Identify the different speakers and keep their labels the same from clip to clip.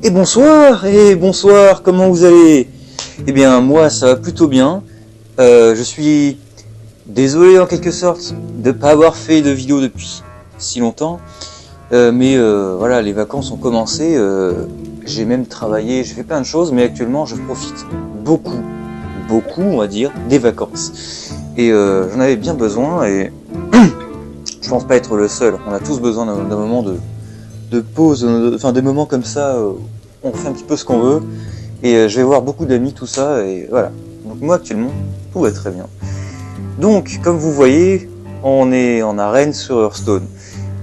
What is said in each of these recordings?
Speaker 1: Et bonsoir, comment vous allez? Eh bien, moi, ça va plutôt bien. Je suis désolé en quelque sorte de ne pas avoir fait de vidéo depuis si longtemps. Mais voilà, les vacances ont commencé. J'ai même travaillé, j'ai fait plein de choses, mais actuellement, je profite beaucoup, on va dire, des vacances. Et j'en avais bien besoin, et je pense pas être le seul. On a tous besoin d'un moment de pause, enfin des moments comme ça, on fait un petit peu ce qu'on veut, et je vais voir beaucoup d'amis, tout ça, et voilà. Donc moi actuellement, tout va très bien. Donc, comme vous voyez, on est en arène sur Hearthstone.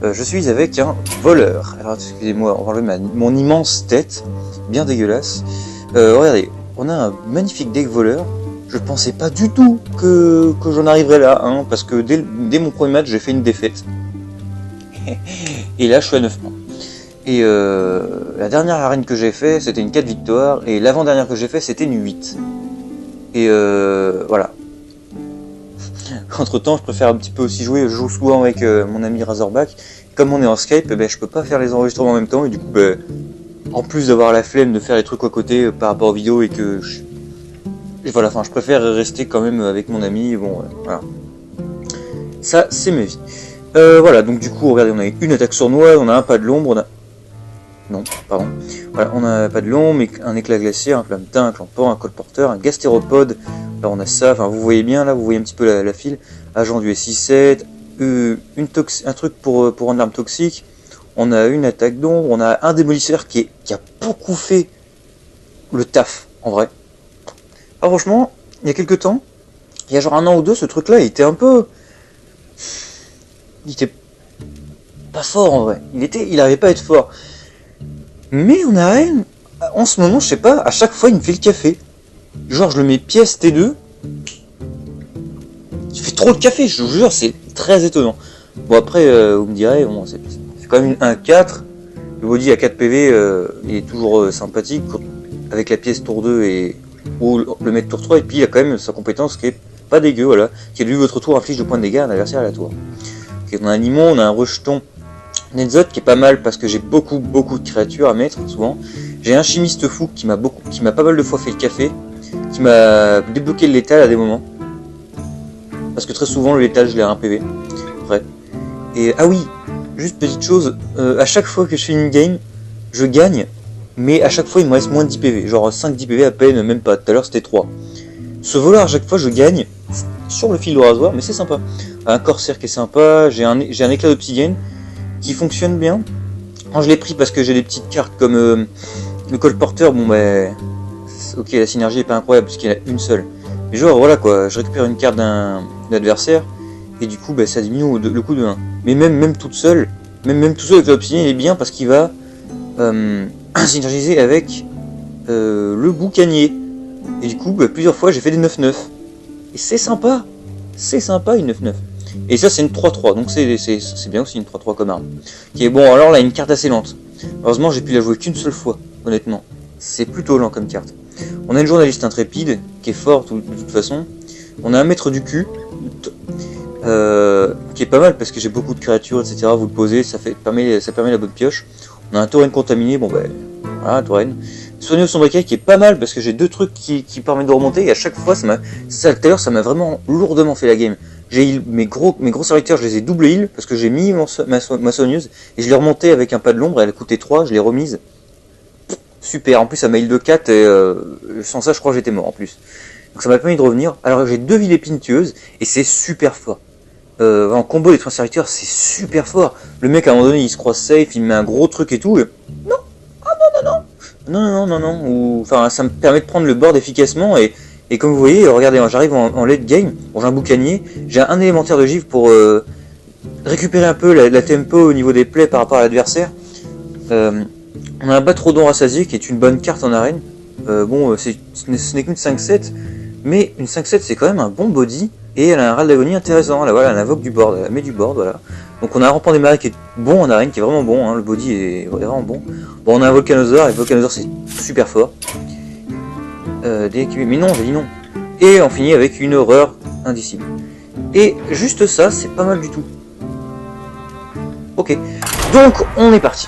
Speaker 1: Je suis avec un voleur. Alors excusez-moi, on va enlever mon immense tête, bien dégueulasse. Regardez, on a un magnifique deck voleur. Je pensais pas du tout que j'en arriverais là, hein, parce que dès mon premier match, j'ai fait une défaite. Et là, je suis à 9 points. Et la dernière arène que j'ai fait, c'était une 4 victoires, et l'avant-dernière que j'ai fait, c'était une 8. Et voilà. Entre temps, je préfère un petit peu aussi jouer, je joue souvent avec mon ami Razorback. Comme on est en Skype, je peux pas faire les enregistrements en même temps, et du coup, en plus d'avoir la flemme de faire les trucs à côté par rapport aux vidéos, et voilà, enfin, je préfère rester quand même avec mon ami, bon, voilà. Ça, c'est ma vie. Voilà, donc du coup, regardez, on a une attaque sournoise, on a un pas de l'ombre, on a... Non, pardon. Voilà, on a pas de l'ombre, un éclat glaciaire, un flamme-teint, un clamport, un colporteur, un gastéropode. Là, on a ça, enfin, vous voyez bien, là, vous voyez un petit peu la file. Agent du SI7, un truc pour rendre l'arme toxique. On a une attaque d'ombre, on a un démolisseur qui a beaucoup fait le taf, en vrai. Alors, franchement, il y a quelques temps, il y a genre un an ou deux, ce truc-là, il était un peu... Il était pas fort, en vrai. Il arrivait pas à être fort. Mais on a rien. En ce moment, je sais pas, à chaque fois il me fait le café. Genre je le mets pièce T2. Il fait trop le café, je vous jure, c'est très étonnant. Bon après, vous me direz, bon, c'est quand même une 1-4. Le body à 4 PV, il est toujours sympathique. Avec la pièce tour 2 ou le mettre tour 3. Et puis il a quand même sa compétence qui est pas dégueu, voilà. Qui est lui votre tour inflige de points de dégâts à un adversaire aléatoire. Okay, on a un Limon, on a un rejeton. Netzot qui est pas mal parce que j'ai beaucoup de créatures à mettre souvent. J'ai un chimiste fou qui m'a pas mal de fois fait le café, qui m'a débloqué le létal à des moments. Parce que très souvent le létal je l'ai à 1 PV. Bref. Et ah oui, juste petite chose, à chaque fois que je fais une game, je gagne, mais à chaque fois il me reste moins de 10 PV, genre 5-10 PV à peine, même pas, tout à l'heure c'était 3. Ce voleur à chaque fois je gagne sur le fil au rasoir, mais c'est sympa. Un corsaire qui est sympa, j'ai un éclat d'obsidienne qui fonctionne bien. Quand je l'ai pris parce que j'ai des petites cartes comme le colporteur, bon ok, la synergie est pas incroyable parce qu'il y en a une seule. Mais genre voilà quoi, je récupère une carte d'un adversaire et du coup ça diminue le coût de 1. Mais même toute seule, même tout seul avec l'obsidienne il est bien parce qu'il va synergiser avec le boucanier. Et du coup plusieurs fois j'ai fait des 9-9. Et c'est sympa une 9-9. Et ça c'est une 3-3, donc c'est bien aussi une 3-3 comme arme. Qui est bon, alors là une carte assez lente. Heureusement j'ai pu la jouer qu'une seule fois, honnêtement. C'est plutôt lent comme carte. On a une journaliste intrépide, qui est forte de toute façon. On a un maître du cul, qui est pas mal parce que j'ai beaucoup de créatures, etc. Vous le posez, ça permet la bonne pioche. On a un tauren contaminé, bon voilà, un tauren. Soigner au sombriquet qui est pas mal parce que j'ai deux trucs qui permettent de remonter et à chaque fois tout à l'heure ça m'a vraiment lourdement fait la game. J'ai mes gros serviteurs, je les ai double heal parce que j'ai mis ma soigneuse et je l'ai remontée avec un pas de l'ombre, elle a coûté 3, je l'ai remise. Super, en plus ça m'a heal de 4 et sans ça je crois que j'étais mort en plus. Donc ça m'a permis de revenir. Alors j'ai 2 villes épines tueuses et c'est super fort. En combo les 3 serviteurs c'est super fort. Le mec à un moment donné il se croit safe, il me met un gros truc et tout. Et... Non, ah non. Ou, enfin ça me permet de prendre le board efficacement et comme vous voyez, regardez, j'arrive en late game, bon, j'ai un boucanier, j'ai un élémentaire de givre pour récupérer un peu la tempo au niveau des plays par rapport à l'adversaire. On a un Batrodon rassasié qui est une bonne carte en arène. Bon, ce n'est qu'une 5-7, mais une 5-7 c'est quand même un bon body, et elle a un râle d'agonie intéressant, là voilà, elle invoque du board, elle met du board, voilà. Donc on a un rampant des marées qui est bon en arène, qui est vraiment bon, hein, le body est vraiment bon. Bon, on a un Volcanosaur, et le Volcanosaur c'est super fort. Mais non, j'ai dit non. Et on finit avec une horreur indicible. Et juste ça, c'est pas mal du tout. Ok, donc on est parti.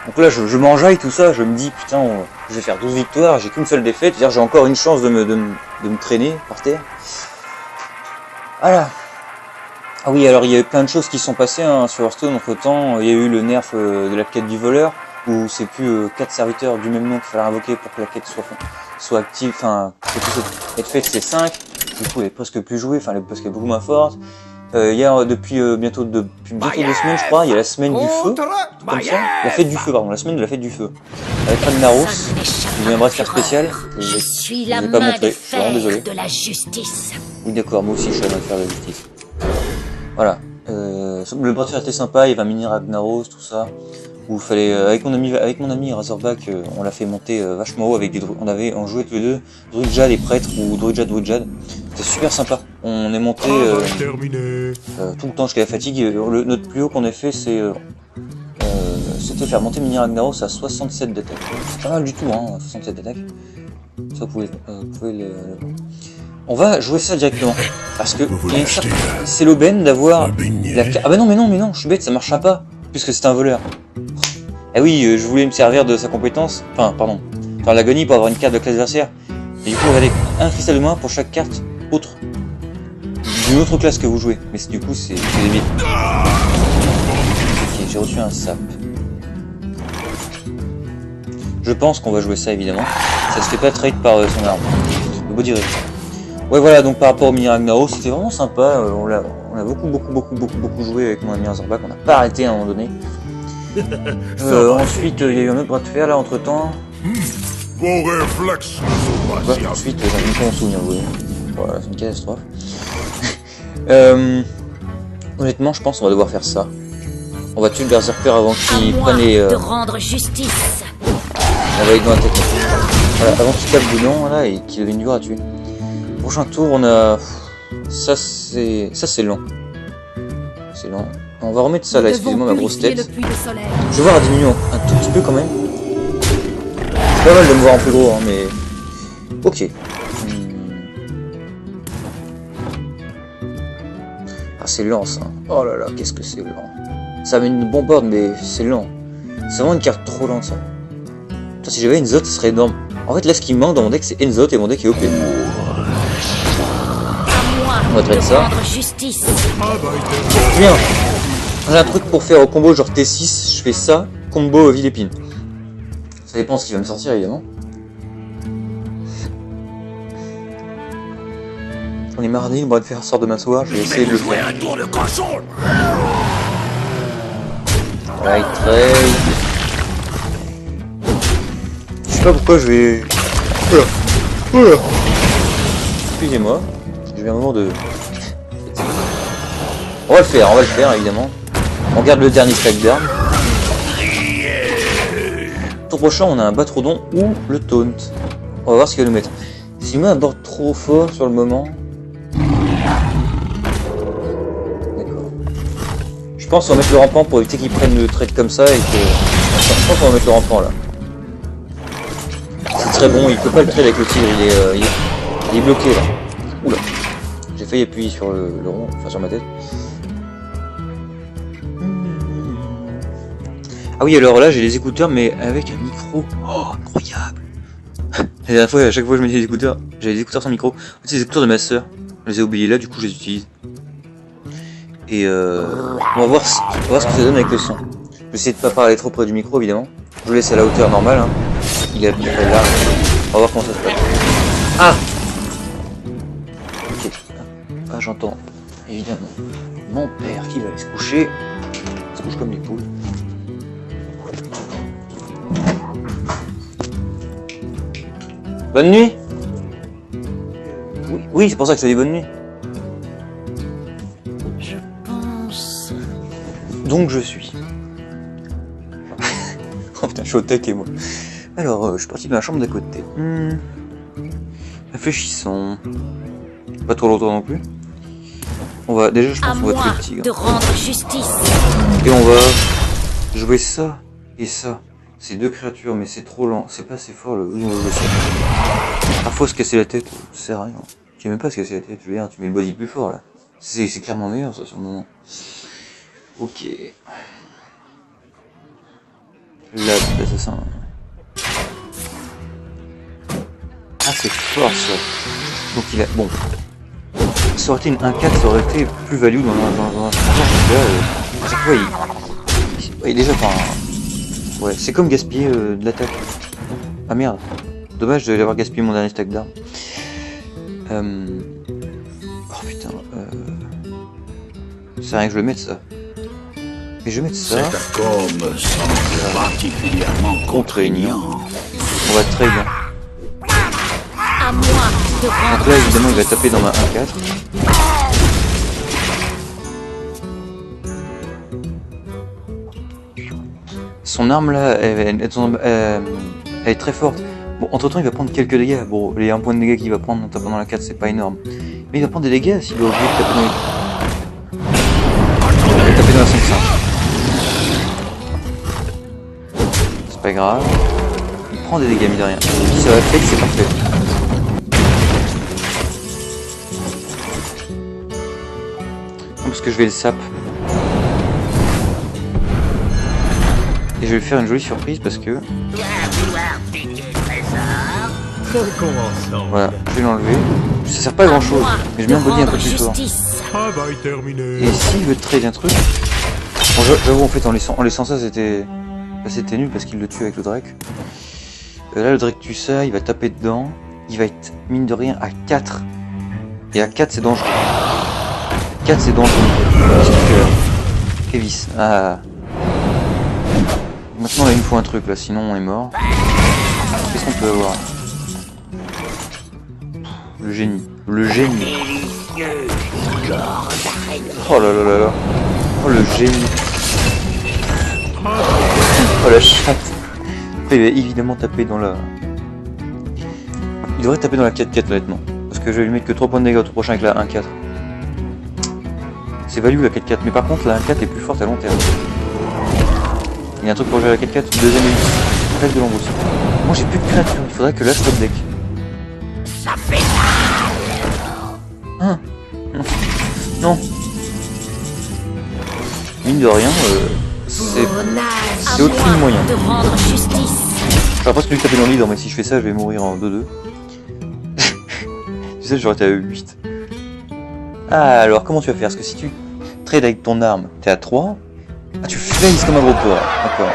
Speaker 1: Donc là, je m'enjaille tout ça, je me dis, putain, je vais faire 12 victoires, j'ai qu'une seule défaite, c'est-à-dire j'ai encore une chance de me traîner par terre. Voilà. Ah oui, alors il y a eu plein de choses qui sont passées hein, sur Hearthstone entre temps. Il y a eu le nerf de la quête du voleur, où c'est plus 4 serviteurs du même nom qu'il fallait invoquer pour que la quête soit active, enfin, être faite, c'est 5. Du coup, elle est presque plus jouée, enfin, elle est presque beaucoup moins forte. Il y a depuis bientôt 2 semaines, je crois, il y a la semaine du feu, comme ça, la fête du feu, pardon, la semaine de la fête du feu. Avec Ragnaros, qui vient de faire spécial, je ne l'ai pas montré, je suis vraiment désolé. Oui, d'accord, moi aussi je suis la main de fer de la justice. Voilà, le bras de fer était sympa, il y avait un mini Ragnaros, tout ça, où il fallait, avec mon ami Razorback, on l'a fait monter vachement haut avec des on jouait tous les deux, Druidjad et prêtre, ou Druidjad. C'était super sympa. On est monté tout le temps jusqu'à la fatigue. Notre plus haut qu'on ait fait, c'était faire monter Mini Ragnaros à 67 d'attaque. C'est pas mal du tout, hein, 67 d'attaque. Ça, vous pouvez le... On va jouer ça directement. Parce que c'est l'aubaine d'avoir la carte. Ah bah non, mais non, je suis bête, ça marchera pas. Puisque c'est un voleur. Ah oui, je voulais me servir de sa compétence. Enfin, pardon. Faire l'agonie pour avoir une carte de classe adversaire. Et du coup, regardez, un cristal de moins pour chaque carte autre. D'une autre classe que vous jouez. Mais du coup, c'est débile. Ok, j'ai reçu un sap. Je pense qu'on va jouer ça, évidemment. Ça se fait pas trade par son arme. Le body rate. Ouais, voilà, donc par rapport au mini Ragnaros, c'était vraiment sympa. On a beaucoup joué avec mon ami Razorback. On n'a pas arrêté à un moment donné. Ensuite, il y a eu un autre bras de fer là entre temps. Ensuite, j'en ai pas mon souvenir, vous voyez. Voilà, c'est une catastrophe. Honnêtement, je pense qu'on va devoir faire ça. On va tuer le berserker avant qu'il prenne les. On va aller dans la tête. Voilà, avant qu'il tape bouillon là et qu'il devienne dur à tuer. Prochain tour, on a. Ça c'est lent. C'est lent. On va remettre ça là, excusez-moi ma grosse tête. Je vais voir à diminuer un tout petit peu quand même. C'est pas mal de me voir en plus gros, hein, mais. Ok. Ah, c'est lent ça. Oh là là, qu'est-ce que c'est lent. Ça amène une bombarde, mais c'est lent. C'est vraiment une carte trop lente ça. Putain, si j'avais Enzot, ce serait énorme. En fait, là, ce qui me manque dans mon deck, c'est Enzot et mon deck est OP. On va traiter ça. Bien. J'ai un truc pour faire au combo genre T6, je fais ça, combo Vilépine. Ça dépend de ce qui va me sortir évidemment. On est mardi, le bras de fer sort demain soir, je vais essayer de le faire. Right trade. Je sais pas pourquoi je vais... Oula. Excusez-moi, j'ai eu un moment de... On va le faire évidemment. On garde le dernier stack d'armes. Tour prochain, on a un Batroudon ou le Taunt. On va voir ce qu'il va nous mettre. S'il met un board trop fort sur le moment... D'accord. Je pense qu'on va mettre le rampant pour éviter qu'il prenne le trade comme ça et que... Je pense qu'on va mettre le rampant là. C'est très bon, il peut pas le trade avec le tigre, il est bloqué là. Oula. J'ai failli appuyer sur le rond, enfin sur ma tête. Ah oui, alors là j'ai les écouteurs mais avec un micro. Oh, incroyable. La dernière fois, à chaque fois que je mettais les écouteurs, j'avais des écouteurs sans micro. En fait, c'est les écouteurs de ma soeur. Je les ai oubliés là, du coup je les utilise. Et on va voir ce que ça donne avec le son. Je vais essayer de pas parler trop près du micro évidemment. Je le laisse à la hauteur normale. Hein. Il est à peu près là. On va voir comment ça se passe. Ah. Ok. Ah, j'entends évidemment mon père qui va aller se coucher. Il se couche comme les poules. Bonne nuit. Oui, c'est pour ça que je te dis bonne nuit.
Speaker 2: Je pense...
Speaker 1: Donc je suis. Oh putain, je suis au taquet moi. Alors, je suis parti de ma chambre d'à côté. Réfléchissons. Pas trop longtemps non plus. On va, déjà je pense qu'on va tuer le tigre.
Speaker 2: De rendre justice.
Speaker 1: Et on va jouer ça et ça. C'est deux créatures, mais c'est trop lent. C'est pas assez fort le... Parfois se casser la tête, ça sert à rien. Tu sais même pas se casser la tête, je veux dire, tu mets le body plus fort là. C'est clairement meilleur ça sur le moment. Ok. Là, l'assassin. Ah, c'est fort ça. Donc il a. Bon. Ça aurait été une 1-4, ça aurait été plus value dans un transport. Là, à chaque fois, il est déjà pas. Ouais, c'est comme gaspiller de l'attaque. Ah merde. Dommage d'avoir gaspillé mon dernier stack d'armes. Oh putain. C'est rien que je le mette ça. Et je vais mettre ça.
Speaker 3: Cette com semble particulièrement contraignant.
Speaker 1: On va trade.
Speaker 2: À moi de
Speaker 1: Donc
Speaker 2: rendre
Speaker 1: là évidemment il va taper dans ma 1-4. Son arme là, elle est très forte. Bon, entre temps il va prendre quelques dégâts. Bon, les 1 point de dégâts qu'il va prendre en tapant dans la 4 c'est pas énorme. Mais il va prendre des dégâts s'il doit oublier de taper dans les... Il va taper dans la 5-5. C'est pas grave. Il prend des dégâts, mine de rien. Si ça va fake, c'est parfait. Non, parce que je vais le sap. Et je vais lui faire une jolie surprise parce que... Voilà, je vais l'enlever. Ça sert pas à grand chose, mais je mets un body un peu plus fort. Et s'il veut trade un truc... Bon, j'avoue en fait en laissant ça c'était nul parce qu'il le tue avec le Drake. Là le Drake tue ça, il va taper dedans. Il va être mine de rien à 4. Et à 4 c'est dangereux. 4 c'est dangereux. Kevis. Ah. Maintenant là il nous faut un truc là, sinon on est mort. Qu'est-ce qu'on peut avoir? Le génie. Le génie. Oh là là là là. Oh le génie. Oh la chatte. Après il va évidemment taper dans la... Il devrait taper dans la 4-4 honnêtement. Parce que je vais lui mettre que 3 points de dégâts au tour prochain avec la 1-4. C'est value la 4-4. Mais par contre la 1-4 est plus forte à long terme. Il y a un truc pour jouer à la 4-4. Deuxième élite. Reste de l'ombre aussi. Moi j'ai plus de créatures. Il faudrait que là je top deck.
Speaker 2: Ça fait
Speaker 1: Hein? Non. Mine de rien, c'est au-dessus de moyen.
Speaker 2: de rendre justice.
Speaker 1: J'aurais presque dû taper dans le leader, mais si je fais ça, je vais mourir en 2-2. Tu sais, j'aurais été à 8. Ah, alors comment tu vas faire? Parce que si tu trades avec ton arme, t'es à 3. Ah, tu flames comme un gros porc. D'accord.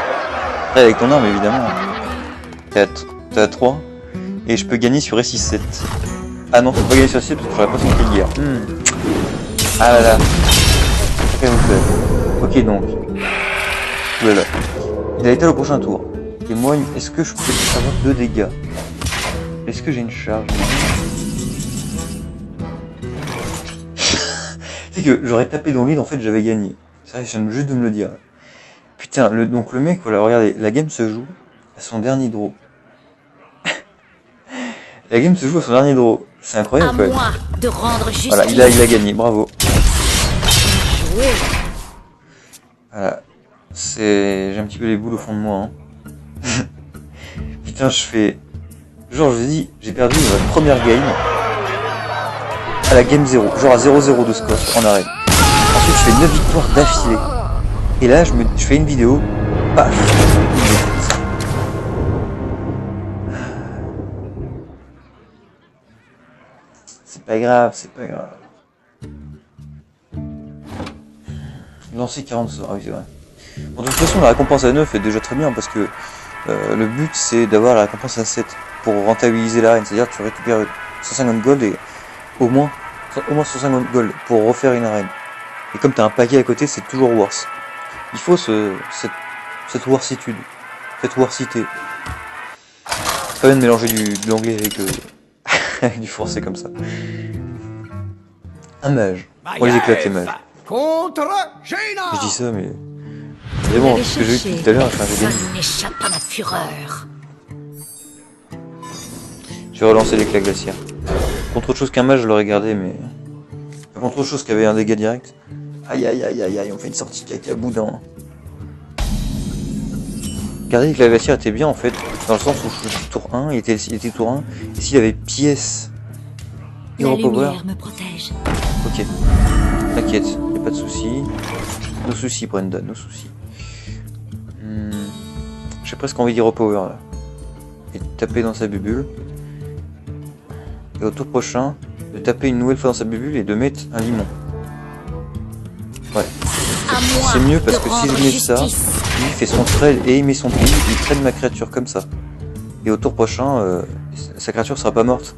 Speaker 1: Trade avec ton arme, évidemment. T'es à 3. Et je peux gagner sur S6-7. Ah non, je peux pas gagner sur S6 parce que j'aurais pas son kill gear. Ah là là. Ok donc. Voilà. Il a été au prochain tour. Et moi, est-ce que je peux avoir 2 dégâts? Est-ce que j'ai une charge? C'est que j'aurais tapé dans le lead, en fait j'avais gagné. Ça, je viens juste de me le dire. Putain, donc le mec, voilà, regardez, la game se joue à son dernier draw. La game se joue à son dernier draw. C'est incroyable
Speaker 2: À
Speaker 1: quand même.
Speaker 2: moi de rendre justice.
Speaker 1: Voilà, il a gagné, bravo. Voilà. J'ai un petit peu les boules au fond de moi. Hein. Putain, je fais... Genre, je vous dis, j'ai perdu ma première game à la game 0. Genre à 0-0 de score en arrêt. Ensuite, je fais 9 victoires d'affilée. Et là, je fais une vidéo. Paf. C'est pas grave, c'est pas grave. Lancer 40 sorts, ah oui c'est vrai. Bon, de toute façon la récompense à 9 est déjà très bien parce que le but c'est d'avoir la récompense à 7 pour rentabiliser l'arène, c'est-à-dire que tu récupères 150 gold et au moins 150 gold pour refaire une arène. Et comme tu as un paquet à côté, c'est toujours worse. Il faut cette worsitude, cette worsité. C'est pas bien de mélanger de l'anglais avec, avec du français comme ça. Un mage. On les éclate les mages.
Speaker 3: Contre Géna.
Speaker 1: Je dis ça, mais bon, ce que j'ai vu tout à l'heure, j'ai gagné.
Speaker 2: Seul n'échappe à ma fureur.
Speaker 1: Je vais relancer l'éclat glaciaire. Contre autre chose qu'un mage, je l'aurais gardé, mais... Contre autre chose qu'avait un dégât direct. Aïe aïe aïe aïe aïe, on fait une sortie caca boudin. Garder l'éclat glaciaire était bien en fait, dans le sens où je suis tour 1, il était tour 1, et s'il avait pièce...
Speaker 2: La
Speaker 1: Hero Power...
Speaker 2: lumière me protège.
Speaker 1: Ok. T'inquiète, y'a pas de soucis. Nos soucis, Brenda, nos soucis. J'ai presque envie d'y repower là. Et de taper dans sa bubule. Et au tour prochain, de taper une nouvelle fois dans sa bubule et de mettre un limon. Ouais. C'est mieux parce que si je mets ça, il fait son trade et il met son ping, il trade ma créature comme ça. Et au tour prochain, sa créature sera pas morte.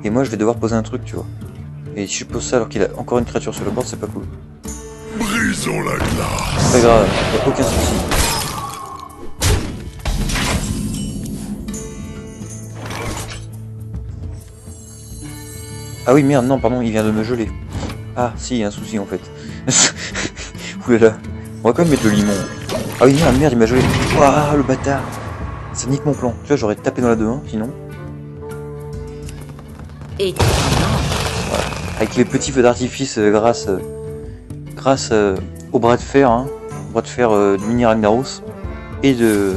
Speaker 1: Et moi je vais devoir poser un truc, tu vois. Et si je pose ça alors qu'il a encore une créature sur le board, c'est pas cool.
Speaker 3: Brisons la glace.
Speaker 1: C'est pas grave, y a aucun souci. Ah oui merde, non pardon, il vient de me geler. Ah si, il y a un souci en fait. Oulala, on va quand même mettre le limon. Ah oui merde, il m'a gelé. Ouah, le bâtard. Ça nique mon plan. Tu vois, j'aurais tapé dans la 2-1 sinon.
Speaker 2: Et
Speaker 1: voilà. Avec les petits feux d'artifice grâce au bras de fer, hein, au bras de fer du mini Ragnaros et de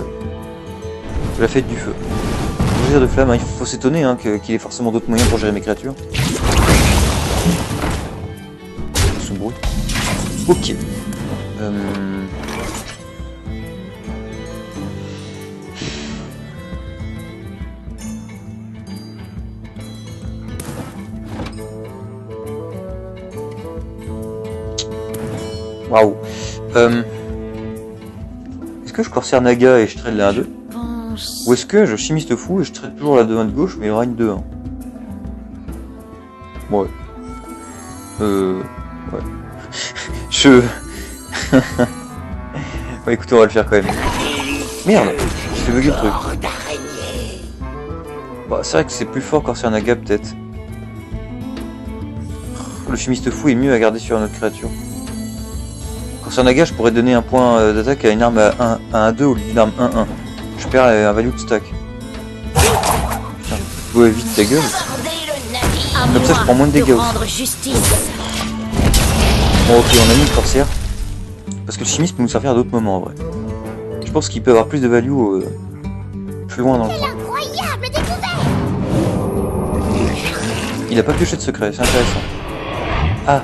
Speaker 1: la fête du feu. Le de flamme, hein, il faut s'étonner hein, qu'il ait forcément d'autres moyens pour gérer mes créatures. Son bruit. Ok. Waouh. Est-ce que je corsaire Naga et je trade la 1-2 ? Ou est-ce que je chimiste fou et je traite toujours la 2-1 de gauche mais il y aura une 2-1 ? Ouais. Ouais. Je... Bon écoutez, on va le faire quand même. Merde, j'ai fait bugger le truc. Bah, c'est vrai que c'est plus fort corsaire Naga peut-être. Le chimiste fou est mieux à garder sur une autre créature. Corsaire Naga, je pourrais donner un point d'attaque à une arme à 1-2 au lieu d'une arme 1-1. Je perds un value de stack. Putain, ouais, vite ta gueule. Comme ça, je prends moins de dégâts aussi. Bon, ok, on a mis le corsaire. Parce que le chimiste peut nous servir à d'autres moments en vrai. Je pense qu'il peut avoir plus de value plus loin dans le temps. Il a pas pioché de secret, c'est intéressant. Ah,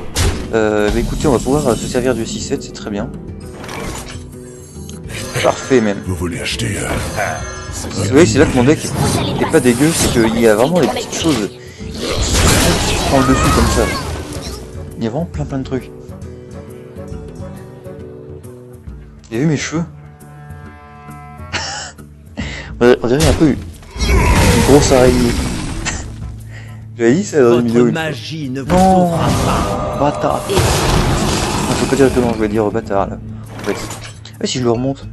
Speaker 1: bah écoutez, on va pouvoir se servir du 6-7, c'est très bien. Parfait même.
Speaker 3: Vous voulez acheter
Speaker 1: Vous voyez, c'est là que mon deck est pas dégueu, c'est qu'il y a vraiment des petites choses qui prennent le dessus comme ça. Il y a vraiment plein de trucs. Vous avez vu mes cheveux? On dirait un peu une grosse araignée. J'avais dit ça dans une vidéo.
Speaker 4: Magie ne vous
Speaker 1: non,
Speaker 4: sauvera pas.
Speaker 1: bâtard. Non, faut pas directement, je vais dire bâtard là. En fait. Ah, si je le remonte.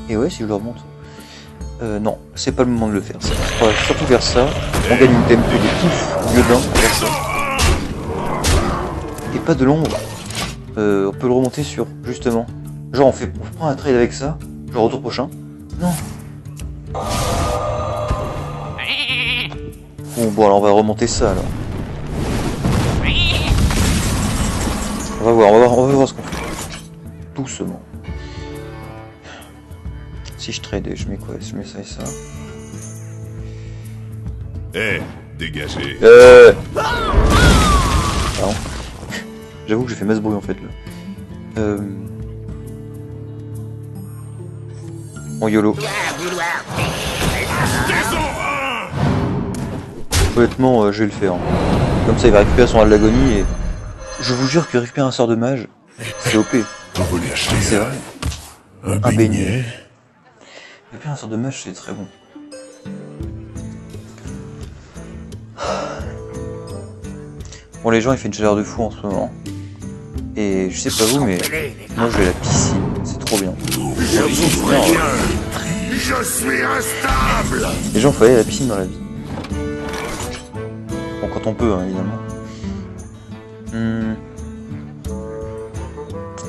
Speaker 1: Et ouais, si je le remonte. Non, c'est pas le moment de le faire. On va surtout faire ça. On gagne une tempo de pouf, au lieu d'un, faire ça. Et pas de l'ombre. On peut le remonter sur, justement. Genre, on prend un trade avec ça. Genre, au tour prochain. Non. Bon, alors on va remonter ça alors. On va voir ce qu'on fait. Doucement. Si je trade, je mets quoi? Je mets ça et ça.
Speaker 3: Eh, dégagez.
Speaker 1: Pardon. J'avoue que j'ai fait masse bruit en fait là. Bon YOLO. Honnêtement, je vais le faire. Comme ça il va récupérer son râle d'agonie et... Je vous jure qu'il récupère un sort de mage. C'est OP.
Speaker 3: Vous voulez acheter
Speaker 1: C'est vrai.
Speaker 3: un beignet?
Speaker 1: Récupérer un sort de mage, c'est très bon. Bon, les gens, il fait une chaleur de fou en ce moment. Et je sais pas vous, mais moi je vais à la piscine. C'est trop bien.
Speaker 3: Je suis instable.
Speaker 1: Les gens, faut aller à la piscine dans la vie. Bon, quand on peut, hein, évidemment.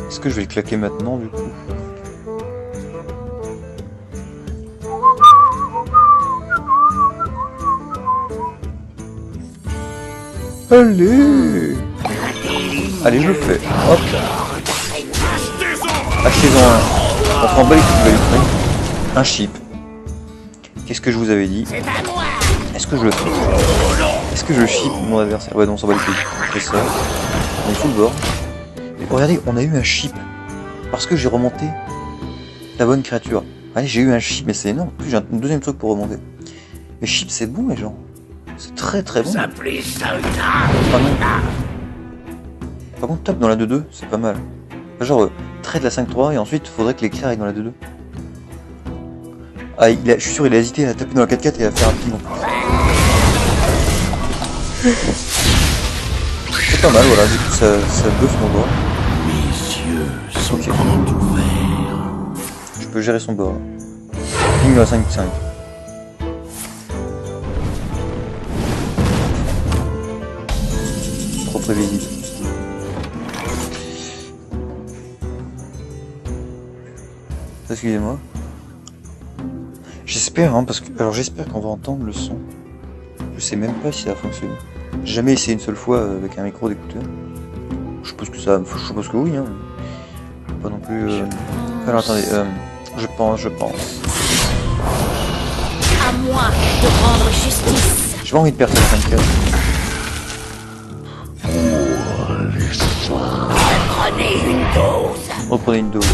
Speaker 1: Est-ce que je vais le claquer maintenant, du coup? Allez! Allez, je le fais. Hop! Achetez-en un. On prend bas les coups de value. Un chip. Qu'est-ce que je vous avais dit? Est-ce que je le fais? Est-ce que je chip mon adversaire? Ouais, non, on s'en bat les couilles. On fait ça. On est full board. Et regardez, on a eu un chip. Parce que j'ai remonté la bonne créature. Allez, j'ai eu un chip, mais c'est énorme. En plus, j'ai un deuxième truc pour remonter. Mais chip, c'est bon, les gens. C'est très très bon. Ah non. Par contre, top dans la 2-2, c'est pas mal. Genre, trade la 5-3 et ensuite, faudrait que l'éclair aille dans la 2-2. Ah, je suis sûr, il a hésité à taper dans la 4-4 et à faire un ping en plus. C'est pas mal, voilà, du coup, ça buffe mon board. Ok. Je peux gérer son board. Ping à 5-5. Trop prévisible. Excusez-moi. J'espère, hein, parce que. Alors j'espère qu'on va entendre le son. Je sais même pas si ça va fonctionner. J'ai jamais essayé une seule fois avec un micro d'écouteur. Je suppose que ça. Je suppose que oui, hein. Pas non plus. Alors attendez, je pense.
Speaker 2: À moi de rendre justice.
Speaker 1: J'ai pas envie de perdre cette 5-4.
Speaker 2: Prenez une dose.
Speaker 1: Reprenez une dose.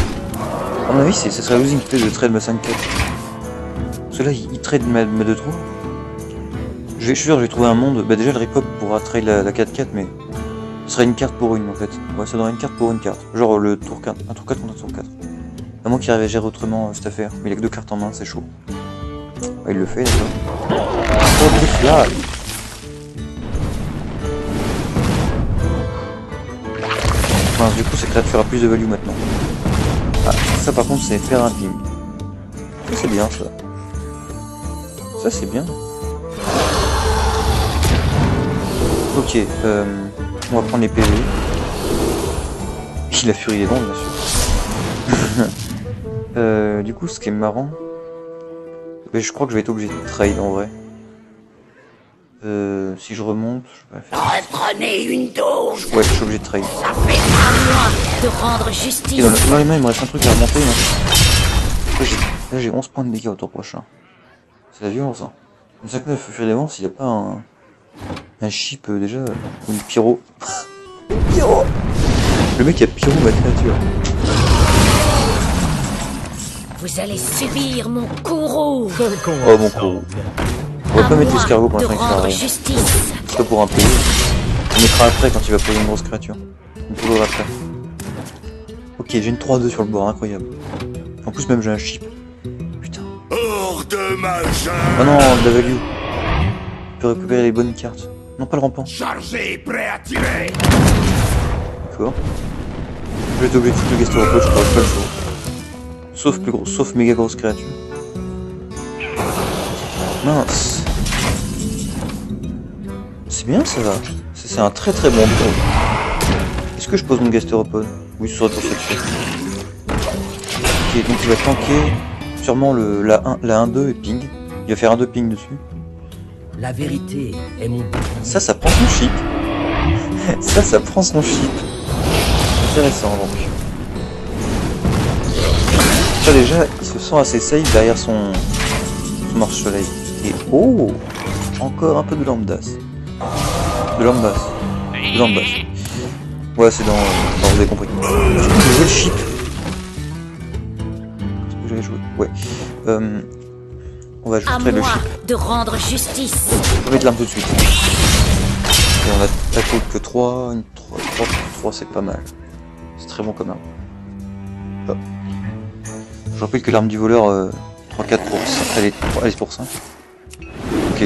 Speaker 1: À mon avis, ça serait losing play de trade ma 5-4. Parce que là, il trade ma 2-3. Je suis sûr, je vais trouver un monde. Bah, déjà, le Ripop pourra trade la 4-4, mais ce serait une carte pour une en fait. Ouais, ça donnerait une carte pour une carte. Genre le tour 4, un tour 4 contre un tour 4. À moins qu'il arrive à gérer autrement cette affaire. Mais il a que 2 cartes en main, c'est chaud. Ouais, il le fait, d'accord. Oh, brief là. Enfin, du coup, cette créature a plus de value maintenant. Ah, ça par contre, c'est faire un ping. Ça, c'est bien, ça. Ça, c'est bien. Ok, on va prendre les PV. La furie des vents, bien sûr. Du coup, ce qui est marrant, mais je crois que je vais être obligé de trade en vrai. Si je remonte, je vais faire.
Speaker 2: Reprenez une dose.
Speaker 1: Ouais, je suis obligé de trade.
Speaker 2: Ça fait à moi de rendre justice.
Speaker 1: Et dans les mains, il me reste un truc à remonter. Là, j'ai 11 points de dégâts au tour prochain. C'est la violence, hein. Une 5-9 furie des vents, s'il n'y a pas un chip déjà, ou une pyro. Pyro. Le mec a pyro ma créature.
Speaker 2: Vous allez subir mon courroux.
Speaker 1: Oh mon courroux. On va pas mettre l'escargot pour l'instant, il sert à rien. C'est pas pour un PV. On mettra après quand il va poser une grosse créature. On posera après. Ok, j'ai une 3-2 sur le bord, incroyable. En plus même j'ai un chip. Putain.
Speaker 3: Hors de ma chair.
Speaker 1: Oh non, de la value. Je peux récupérer les bonnes cartes. Non, pas le rampant.
Speaker 3: Chargé, prêt à tirer.
Speaker 1: D'accord. Je vais être obligé de foutre le gastéropode, je crois pas le choix. Sauf plus gros, sauf méga grosse créature. Mince. C'est bien ça va. C'est un très très bon tour. Est-ce que je pose mon gastéropode? Oui, ce sera pour cette fois. Ok, donc il va tanker sûrement la 1-2 et ping. Il va faire un 2 ping dessus.
Speaker 4: La vérité est mon...
Speaker 1: Ça prend son chip. Ça prend son chip. Intéressant donc. Ça déjà, il se sent assez safe derrière son marche-soleil. Et oh, encore un peu de lambdas. De lambas. Ouais, c'est dans vous avez compris. J'ai joué le chip. Est-ce que j'avais joué? Ouais. On va ajouter le chip.
Speaker 2: De rendre justice.
Speaker 1: On va mettre l'arme tout de suite. Et on a attaqué que 3, 3 c'est pas mal. C'est très bon comme arme. Hop. Je rappelle que l'arme du voleur 3-4 pour 5. Elle est pour 5. Ok.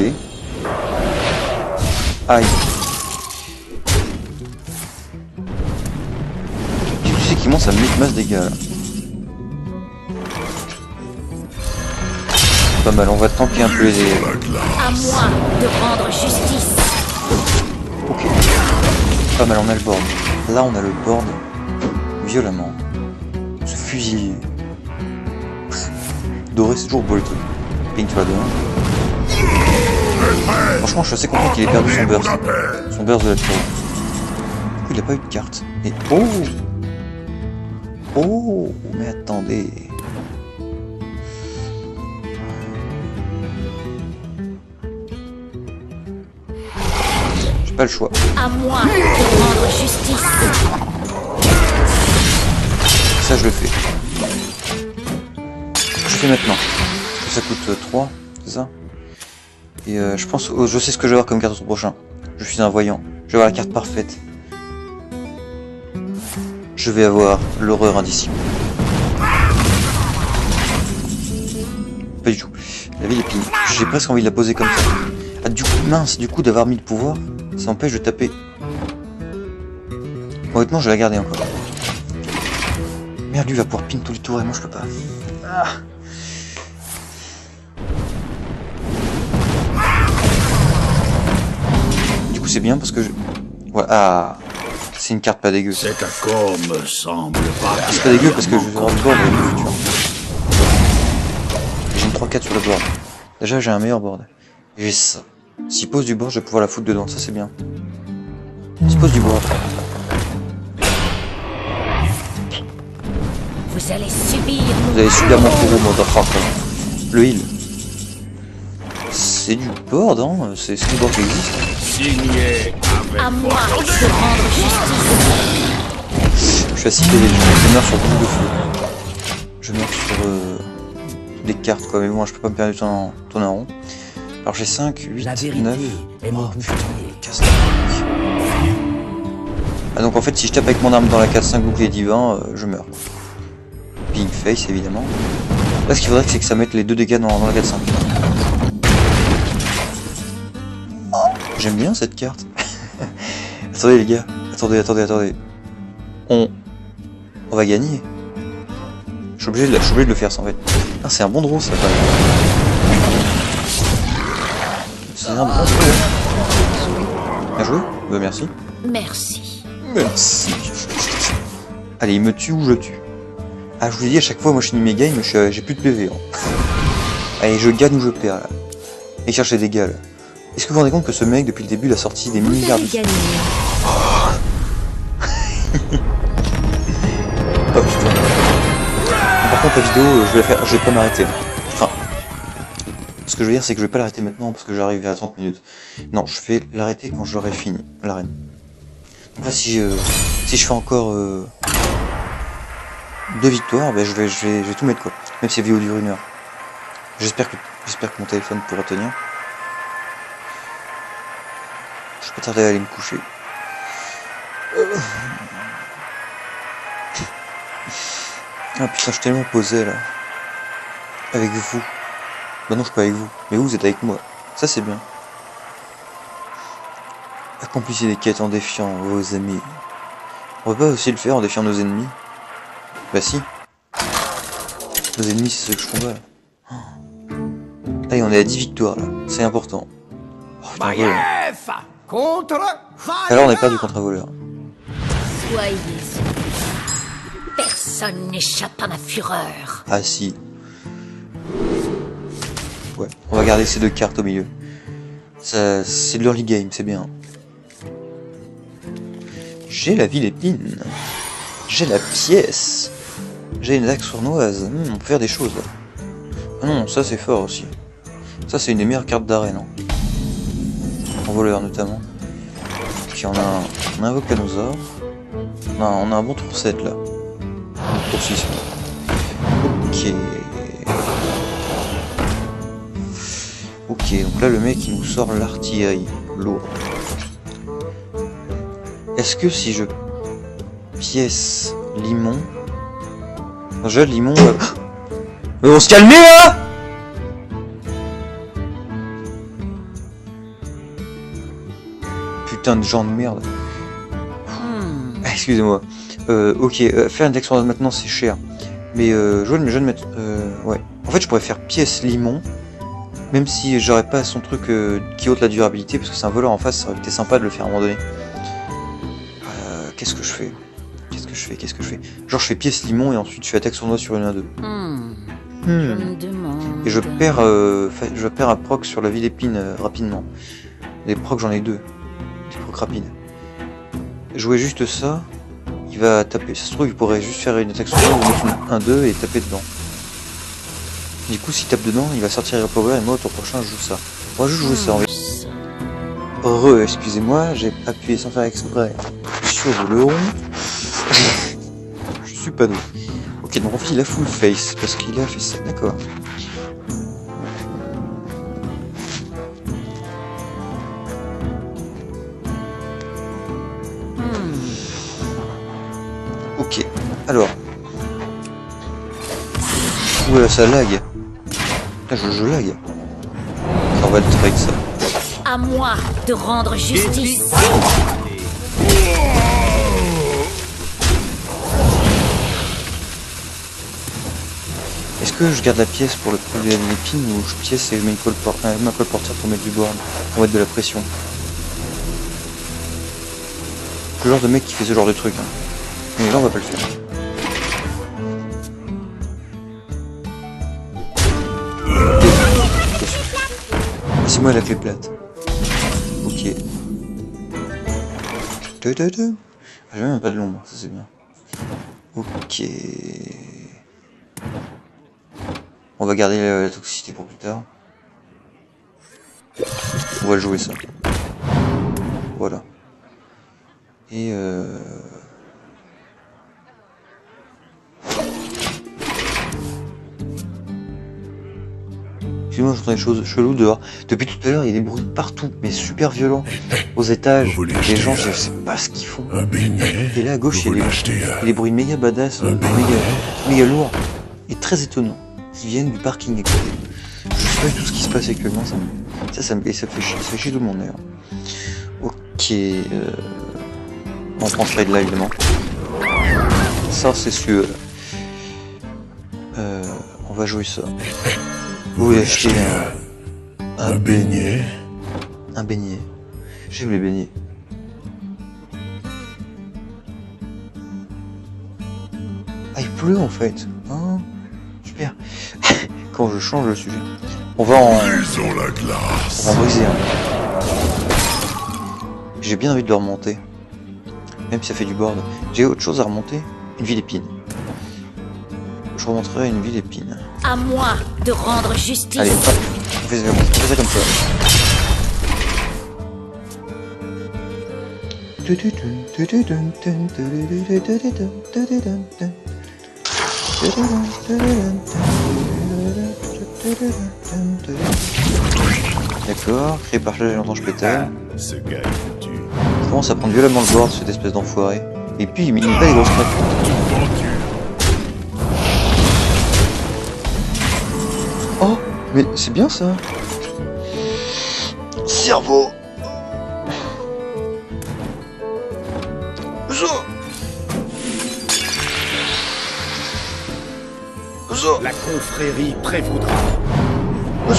Speaker 1: Aïe. Tu sais qu'il commence à me mettre masse dégâts là. Pas mal, on va tanker un peu les dégâts.
Speaker 2: À moi de rendre justice.
Speaker 1: Ok. Pas mal, on a le board. Là, on a le board violemment. Ce fusilier. Doré, c'est toujours beau le truc. Pink sur la 2-1. Franchement, je suis assez content qu'il ait perdu son burst. Son burst de la pyro. Du coup, il a pas eu de carte. Et oh! Oh! Mais attendez. J'ai pas le choix.
Speaker 2: À moi de rendre justice.
Speaker 1: Ça, je le fais. je fais maintenant. Ça coûte 3, c'est ça? Et je pense, je sais ce que je vais avoir comme carte au tour prochain. Je suis un voyant. Je vais avoir la carte parfaite. Je vais avoir l'horreur indicible. Pas du tout. La ville épine. J'ai presque envie de la poser comme ça. Ah, du coup, mince, du coup, d'avoir mis le pouvoir, ça empêche de taper. Honnêtement, je vais la garder encore. Merde, lui va pouvoir pin tous les tours et moi je peux pas. Ah. Du coup, c'est bien parce que je... Voilà. Ah. C'est une carte pas dégueu.
Speaker 3: Cet accord me semble pas...
Speaker 1: C'est pas dégueu parce que je vais avoir du board avec le futur. J'ai une 3-4 sur le board. Déjà, j'ai un meilleur board. J'ai ça. S'il pose du board, je vais pouvoir la foutre dedans. Ça, c'est bien. S'il pose du board.
Speaker 2: Vous allez subir mon
Speaker 1: Vous allez subir mon courroux, motherfucker. Le heal. C'est du board, hein. C'est le board qui existe.
Speaker 3: Signé
Speaker 2: à moi de rendre justice.
Speaker 1: Je suis assis les je meurs sur boule de feu. Je meurs sur des cartes quoi, mais bon, je peux pas me perdre du temps tourner en rond. Alors j'ai 5, 8,
Speaker 4: La vérité
Speaker 1: 9.
Speaker 4: est mon
Speaker 1: Putain, casse-la. Ah donc en fait si je tape avec mon arme dans la 4-5 bouclier divin, je meurs. Pink face évidemment. Là ce qu'il faudrait c'est que ça mette les 2 dégâts dans la 4-5. Oh, j'aime bien cette carte. Attendez les gars, attendez. On va gagner. Je suis obligé de le faire ça en fait. Ah, c'est un bon draw ça quand même. C'est un bon draw. Bien joué. Bah merci.
Speaker 2: Merci.
Speaker 1: Merci. Allez, il me tue ou je le tue. Ah, je vous ai dit à chaque fois, moi je finis mes games, j'ai plus de PV. Hein. Allez, je gagne ou je perds là. Et cherche les dégâts là. Est-ce que vous vous rendez compte que ce mec depuis le début il a sorti des milliards de... Oh putain. Par contre la vidéo, je vais pas m'arrêter. Enfin, ce que je veux dire c'est que je vais pas l'arrêter maintenant parce que j'arrive à 30 minutes. Non, je vais l'arrêter quand j'aurai fini l'arène. Donc là si je fais encore 2 victoires, ben je vais tout mettre quoi. Même si la vidéo dure 1 heure. J'espère que mon téléphone pourra tenir. Je vais pas tarder à aller me coucher. Ah putain, je suis tellement posé là. Avec vous. Bah non, je suis pas avec vous. Mais vous êtes avec moi. Ça c'est bien. Accomplissez des quêtes en défiant vos amis. On peut pas aussi le faire en défiant nos ennemis? Bah si. Nos ennemis c'est ceux que je combats. Allez, on est à 10 victoires là. C'est important. Oh, putain,
Speaker 3: Maïef contre...
Speaker 1: alors on est perdu contre un voleur.
Speaker 2: Soyez sûr. Personne n'échappe à ma fureur.
Speaker 1: Ah si. Ouais, on va garder ces 2 cartes au milieu. Ça, c'est de l'early game, c'est bien. J'ai la ville épine. J'ai la pièce. J'ai une axe sournoise. On peut faire des choses là. Ah non, ça c'est fort aussi. Ça c'est une des meilleures cartes d'arène. Hein. En voleur notamment. Puis on a un Volcanosaur. On a un bon tour 7 là. Tour 6. Ok. Ok, donc là le mec il nous sort l'artillerie. Lourd. Est-ce que si je pièce limon... Déjà limon... Mais on se calme là. Putain de gens de merde. Excusez-moi. Ok, faire une action maintenant c'est cher. Mais je vais le mettre... ouais. En fait je pourrais faire pièce limon. Même si j'aurais pas son truc qui ôte la durabilité. Parce que c'est un voleur en face, ça aurait été sympa de le faire à un moment donné. Qu'est-ce que je fais? Genre je fais pièce limon et ensuite je fais attaque sournoise sur une 1-2.
Speaker 2: Je me demande...
Speaker 1: Et je perds un proc sur la ville épine rapidement. Des procs j'en ai 2. Des procs rapides. Jouer juste ça, il va taper. Ça se trouve il pourrait juste faire une attaque sournoise, mettre une 1-2 et taper dedans. Du coup s'il tape dedans, il va sortir le power et moi au tour prochain je joue ça. On va juste jouer ça en fait. Excusez-moi, j'ai appuyé sans faire exprès sur le rond. Je suis pas doué. Ok, Ok, donc en fait il a full face parce qu'il a fait ça, d'accord. Ok, alors. Oula, ça lag. Là, je lag. On va le trade ça.
Speaker 2: À moi de rendre justice.
Speaker 1: Est-ce que je garde la pièce pour le problème de l'épine ou je pièce et je mets ma colporteur pour mettre du board, pour mettre de la pression? Le genre de mec qui fait ce genre de truc. Hein. Mais là on va pas le faire. C'est moi la clé plate. Ok. J'ai même pas de l'ombre, ça c'est bien. Ok. On va garder la toxicité pour plus tard. On va jouer ça. Voilà. Et excusez-moi, j'entends des choses cheloues dehors. Depuis tout à l'heure, il y a des bruits partout, mais super violents. Aux étages, les gens, je sais pas ce qu'ils font. Et là, à gauche, il y a des bruits méga badass, méga lourds, et très étonnants, qui viennent du parking à côté. Je sais pas du tout ce qui se passe actuellement, ça me fait chier tout le monde d'ailleurs. Ok, on prend trade là évidemment. Ça, c'est sûr. On va jouer ça. Vous voulez acheter un beignet? Un beignet. J'aime les beignets. Ah, il pleut en fait. Hein, super. Quand je change le sujet. On va en briser un. J'ai bien envie de le remonter. Même si ça fait du board. J'ai autre chose à remonter. Une ville épine. Je remonterai une ville épine.
Speaker 2: À moi de rendre justice.
Speaker 1: Allez, hop, on fait ça comme ça. D'accord, créé par là, j'entends je pétale.
Speaker 3: Ce gars est foutu.
Speaker 1: Je commence à prendre violemment le board, cette espèce d'enfoiré. Et puis il met pas les grosses claques. Oh, mais c'est bien ça. Cerveau.
Speaker 3: La confrérie prévaudra. La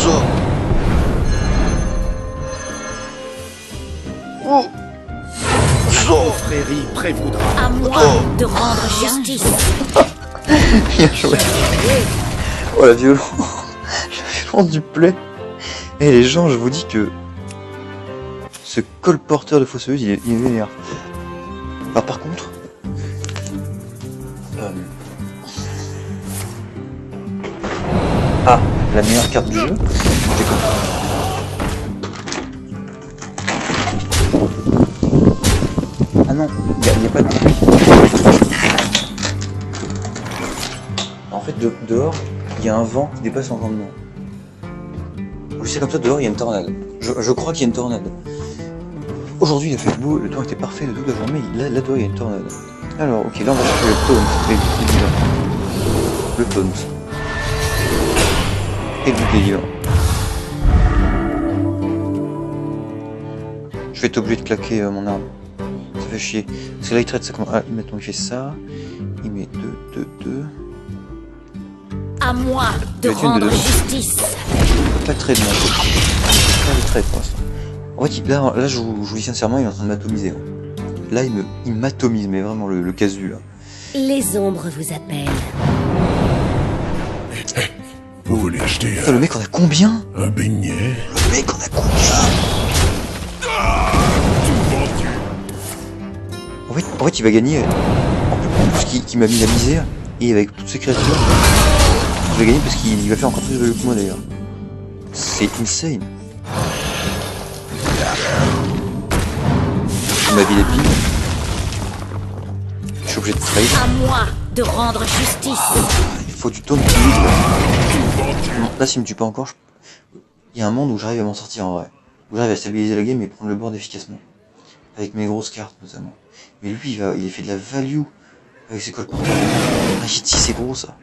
Speaker 3: confrérie prévaudra.
Speaker 2: À moi de rendre justice.
Speaker 1: Bien joué. Oh la violence. La violence du play. Et les gens, je vous dis que ce colporteur de fosseuse, il est vénère. Alors par contre, ah, la meilleure carte du jeu. Ah non, il n'y a pas de... En fait, dehors, il y a un vent qui dépasse l'entendement. Je sais comme ça, dehors, il y a une tornade. Je crois qu'il y a une tornade. Aujourd'hui, il a fait beau, le temps était parfait de toute la journée. Là, dehors, il y a une tornade. Alors, ok, là, on va chercher le taunt. Le taunt. Et le délire. Je vais être obligé de claquer mon arme. Ça fait chier. Parce que là, il traite ça comme... Ah, mettons, il fait ça. Il met 2.
Speaker 2: À moi de rendre justice.
Speaker 1: Pas de trade, non. Pas de trade pour l'instant. En fait, là je vous dis sincèrement, il est en train de m'atomiser. Là, il m'atomise, mais vraiment le casu, là.
Speaker 2: Les ombres vous appellent.
Speaker 3: Vous voulez acheter
Speaker 1: Putain, le mec en a combien?
Speaker 3: un beignet?
Speaker 1: Le mec en a combien? En fait, il va gagner. En plus qu'il m'a mis la misère, et avec toutes ces créatures, il va gagner parce qu'il va faire encore plus de value que moi d'ailleurs. C'est insane. Ma vie d'épine. Je suis obligé de trade.
Speaker 2: À moi de rendre justice.
Speaker 1: Il faut du taunt timide là. Non, là s'il me tue pas encore, il y a un monde où j'arrive à m'en sortir en vrai. Où j'arrive à stabiliser la game et prendre le board efficacement. Avec mes grosses cartes notamment. Mais lui il fait de la value avec ses colporteurs. Ah si c'est gros ça.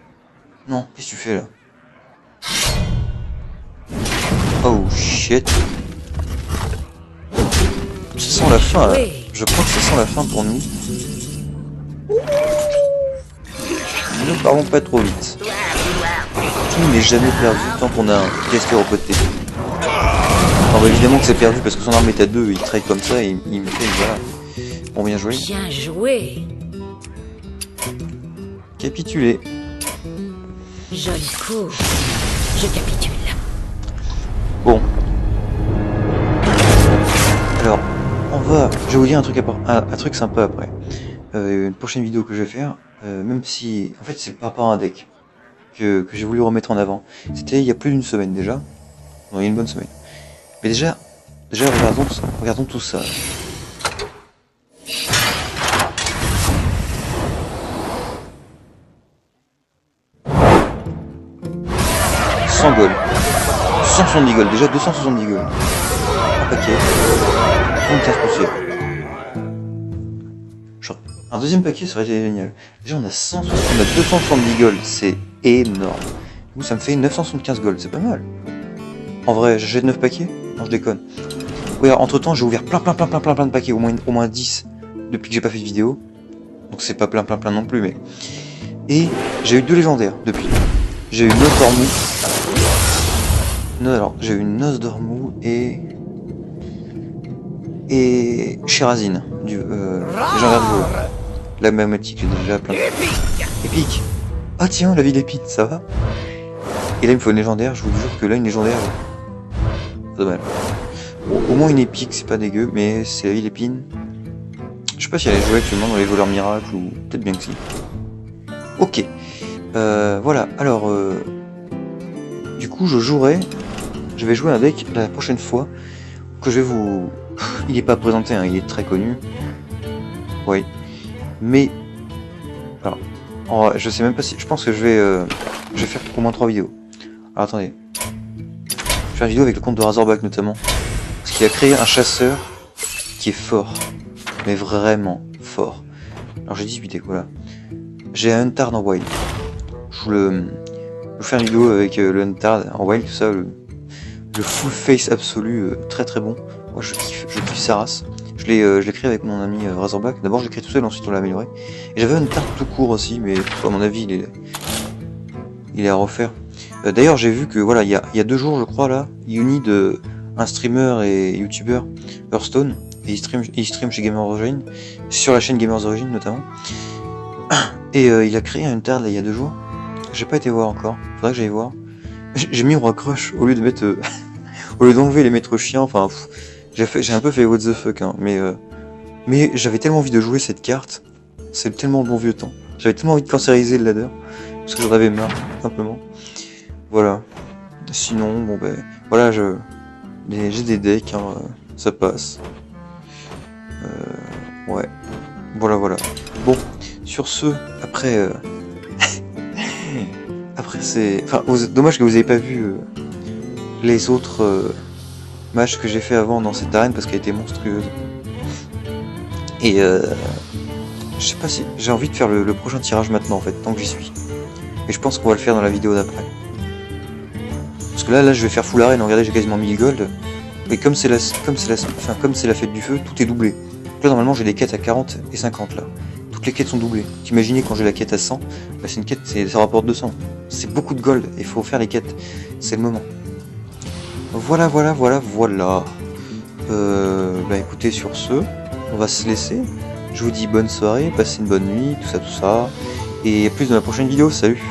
Speaker 1: Non, qu'est-ce que tu fais là? Oh shit. Ça sent la fin là. Je crois que ça sent la fin pour nous. Ne parlons pas trop vite. Qui n'est jamais perdu tant qu'on a un caster au côté. Alors bah, évidemment que c'est perdu parce que son arme est à 2, il trade comme ça et il me fait voilà. Bon, bien joué.
Speaker 2: Bien joué.
Speaker 1: Capituler.
Speaker 2: Joli coup. Je capitule.
Speaker 1: Bon. Alors, je vais vous dire un truc, un truc sympa après. Une prochaine vidéo que je vais faire, même si, en fait c'est par rapport à un deck que j'ai voulu remettre en avant. C'était il y a plus d'une semaine déjà. Non, il y a une bonne semaine. Mais déjà regardons tout ça. Gold. 170 gold, déjà 270 gold. Un paquet. Une carte poussière. Un deuxième paquet serait génial. Déjà on a 270 gold, c'est énorme. Du coup ça me fait 975 gold, c'est pas mal. En vrai, j'achète 9 paquets? Non, je déconne. Oui, alors, entre temps j'ai ouvert plein de paquets, au moins 10 depuis que j'ai pas fait de vidéo. Donc c'est pas plein non plus, mais... Et j'ai eu 2 légendaires depuis. J'ai eu Noce Dormou. Alors, j'ai eu une Noce Dormou et Shirazine du légendaire du joueur. La magmatique, j'ai déjà plein. Épique. Ah tiens, la ville épine, ça va. Et là il me faut une légendaire, je vous jure que là une légendaire, c'est dommage. Bon, au moins une épique, c'est pas dégueu, mais c'est la ville épine. Je sais pas si elle est jouée actuellement dans les voleurs miracles ou peut-être bien que si. Ok. Voilà, alors du coup je vais jouer un deck la prochaine fois que je vais vous... Il est pas présenté, hein, il est très connu. Oui. Mais... Alors, je sais même pas si... Je pense que je vais faire au moins 3 vidéos. Alors attendez. Je vais faire une vidéo avec le compte de Razorback notamment. Parce qu'il a créé un chasseur qui est fort. Mais vraiment fort. Alors j'ai 18 decks, voilà. J'ai un Huntard en wild. Je vais faire une vidéo avec le Huntard en wild, tout ça, le full face absolu, très bon. Moi je kiffe sa race. Je l'ai créé avec mon ami Razorback. D'abord je l'ai créé tout seul, ensuite on l'a amélioré. Et j'avais un Huntard tout court aussi, mais à mon avis il est à refaire. D'ailleurs j'ai vu que voilà, il y a 2 jours je crois là, il unit un streamer et youtubeur, Hearthstone, et il stream chez Gamers Origin, sur la chaîne Gamers Origin notamment. Et il a créé un Huntard là il y a 2 jours. J'ai pas été voir encore, faudrait que j'aille voir. J'ai mis Roi Crush au lieu de mettre au lieu d'enlever les maîtres chiens, enfin j'ai un peu fait what the fuck hein, mais j'avais tellement envie de jouer cette carte, c'est tellement le bon vieux temps. J'avais tellement envie de cancériser le ladder parce que j'en avais marre simplement. Voilà. Sinon bon ben voilà, j'ai des decks hein, ça passe. Ouais. Voilà. Bon, sur ce, après c'est... Enfin, dommage que vous avez pas vu les autres matchs que j'ai fait avant dans cette arène parce qu'elle était monstrueuse. Et je sais pas si... J'ai envie de faire le prochain tirage maintenant en fait, tant que j'y suis. Et je pense qu'on va le faire dans la vidéo d'après. Parce que là je vais faire full arène, regardez j'ai quasiment 1000 gold. Et comme c'est la fête du feu, tout est doublé. Donc là normalement j'ai des quêtes à 40 et 50 là. Toutes les quêtes sont doublées. T'imaginez quand j'ai la quête à 100, bah c'est une quête, ça rapporte 200. C'est beaucoup de gold, il faut faire les quêtes. C'est le moment. Voilà. Bah écoutez, sur ce, on va se laisser. Je vous dis bonne soirée, passez une bonne nuit, tout ça. Et à plus dans la prochaine vidéo, salut!